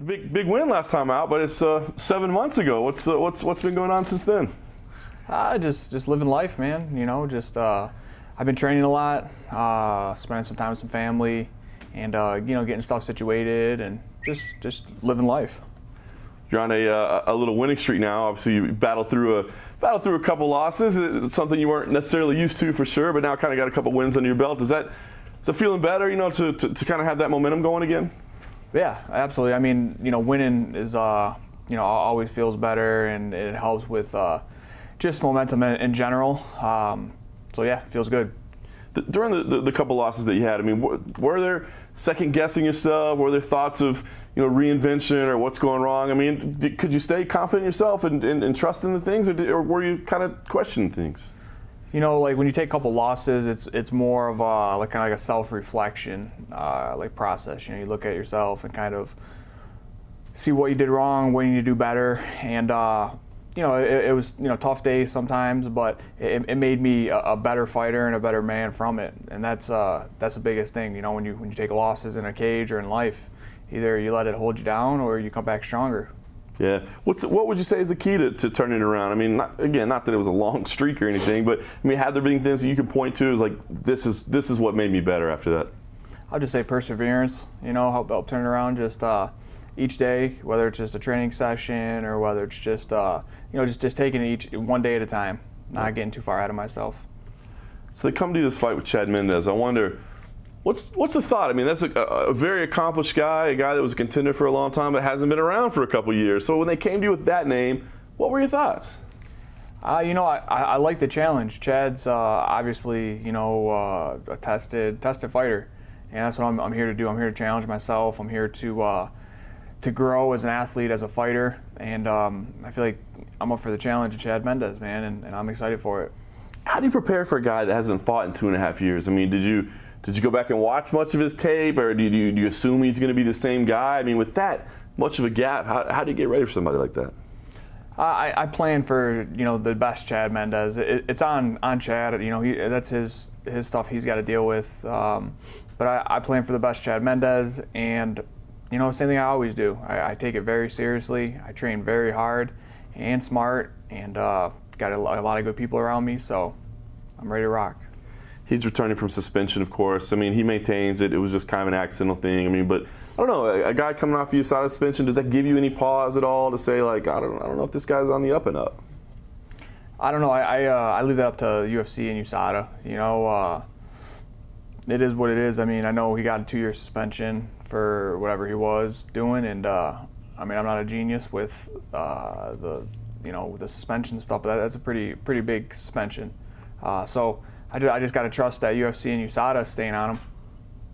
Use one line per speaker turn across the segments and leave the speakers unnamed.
Big win last time out, but it's 7 months ago. What's been going on since then?
Just living life, man. You know, I've been training a lot, spending some time with some family, and you know, getting stuff situated, and just living life.
You're on a little winning streak now. Obviously, you battled through a couple losses. It's something you weren't necessarily used to for sure, but now kind of got a couple wins under your belt. Is it feeling better? You know, to kind of have that momentum going again?
Yeah, absolutely. I mean, you know, winning is you know, always feels better, and it helps with just momentum in general. So yeah, it feels good.
During the couple losses that you had, I mean, were there second guessing yourself? Were there thoughts of, you know, reinvention or what's going wrong? I mean, could you stay confident in yourself and trust in the things, or were you kind of questioning things?
You know, like when you take a couple losses, it's more of like kind of like a self-reflection like process. You know, you look at yourself and kind of see what you did wrong, what you need to do better, and you know, it was, you know, tough days sometimes, but it made me a better fighter and a better man from it, and that's the biggest thing. You know, when you take losses in a cage or in life, either you let it hold you down or you come back stronger.
Yeah. What would you say is the key to turning it around? I mean, not that it was a long streak or anything, but I mean, have there been things that you can point to as like, this is what made me better after that?
I'll just say perseverance. You know, help turn it around. Just each day, whether it's just a training session or whether it's just you know, just taking it one day at a time, not getting too far ahead of myself.
So they come to this fight with Chad Mendes. I wonder, what's the thought? I mean, that's a very accomplished guy, a guy that was a contender for a long time, but hasn't been around for a couple years. So when they came to you with that name, what were your thoughts?
You know, I like the challenge. Chad's obviously, you know, a tested fighter, and that's what I'm here to do. I'm here to challenge myself. I'm here to grow as an athlete, as a fighter, and I feel like I'm up for the challenge of Chad Mendes, man, and I'm excited for it.
How do you prepare for a guy that hasn't fought in 2.5 years? I mean, did you go back and watch much of his tape, or do you assume he's going to be the same guy? I mean, with that much of a gap, how do you get ready for somebody like that?
I plan for, you know, the best Chad Mendes. It's on Chad. You know, that's his stuff he's got to deal with. But I plan for the best Chad Mendes, and you know, same thing I always do. I take it very seriously. I train very hard and smart, and got a lot of good people around me, so I'm ready to rock.
He's returning from suspension, of course. I mean, he maintains it. It was just kind of an accidental thing. I mean, but I don't know, a guy coming off the side of suspension, does that give you any pause at all to say, like, I don't know if this guy's on the up and up?
I don't know. I leave that up to UFC and USADA. You know, it is what it is. I mean, I know he got a 2-year suspension for whatever he was doing, and I mean, I'm not a genius with you know, the suspension stuff, but that's a pretty big suspension. So I just got to trust that UFC and USADA staying on him.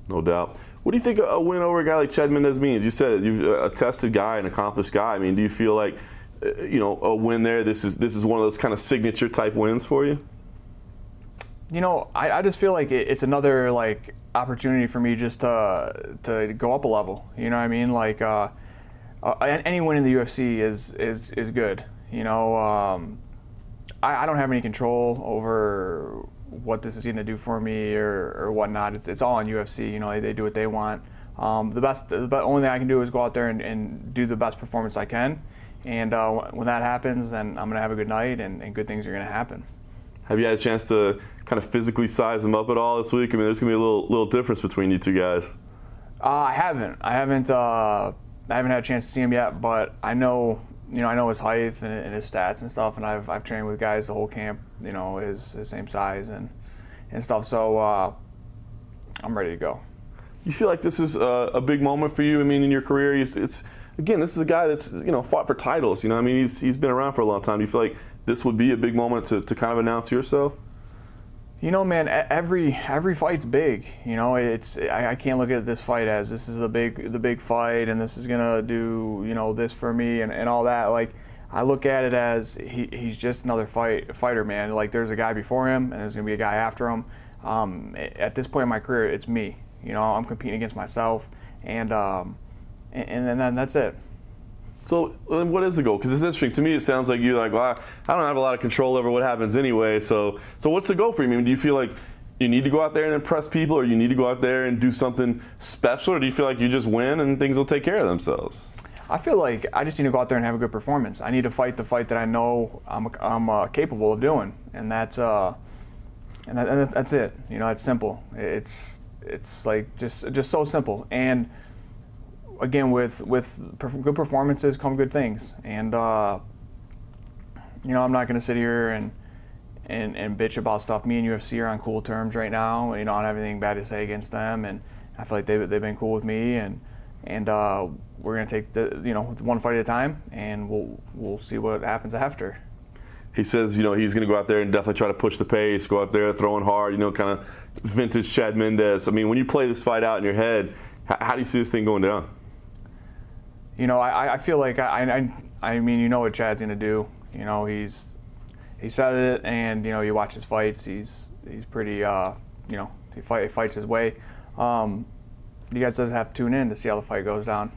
No doubt. What do you think a win over a guy like Chad Mendes means? You said it, you're a tested guy, an accomplished guy. I mean, do you feel like, you know, a win there, this is one of those kind of signature type wins for you?
You know, I just feel like it's another like opportunity for me just to go up a level. You know what I mean? Like any win in the UFC is good. You know, I don't have any control over what this is going to do for me or whatnot. It's all on UFC. You know, they do what they want. The only thing I can do is go out there and do the best performance I can. And when that happens, then I'm going to have a good night, and good things are going to happen.
Have you had a chance to kind of physically size them up at all this week? I mean, there's going to be a little difference between you two guys. I haven't had a chance to see him yet, but I know, you know, I know his height and his stats and stuff, and I've trained with guys the whole camp, you know, his same size and stuff. So I'm ready to go. You feel like this is a big moment for you? I mean, in your career, again, this is a guy that's, you know, fought for titles. You know, I mean, he's been around for a long time. Do you feel like this would be a big moment to kind of announce yourself?
You know, man, every fight's big. You know, I can't look at this fight as this is the big fight and this is gonna do, you know, this for me and all that. Like, I look at it as he's just another fighter, man. Like, there's a guy before him and there's gonna be a guy after him. At this point in my career, it's me. You know, I'm competing against myself, and then that's it.
So what is the goal? Because it's interesting. To me, it sounds like you're like, well, I don't have a lot of control over what happens anyway. So what's the goal for you? I mean, do you feel like you need to go out there and impress people, or you need to go out there and do something special, or do you feel like you just win and things will take care of themselves?
I feel like I just need to go out there and have a good performance. I need to fight the fight that I know I'm capable of doing, and that's it. You know, it's simple. It's like just so simple. And again, with good performances come good things. And you know, I'm not going to sit here and bitch about stuff. Me and UFC are on cool terms right now. You know, I don't have anything bad to say against them, and I feel like they've been cool with me, and we're gonna take one fight at a time, and we'll see what happens after.
He says, you know, he's gonna go out there and definitely try to push the pace, go out there throwing hard, you know, kind of vintage Chad Mendes. I mean, when you play this fight out in your head, how do you see this thing going down?
You know, I feel like I mean, you know what Chad's gonna do. You know, he said it, and you know, you watch his fights. He's pretty, you know, he fights his way. You guys just have to tune in to see how the fight goes down.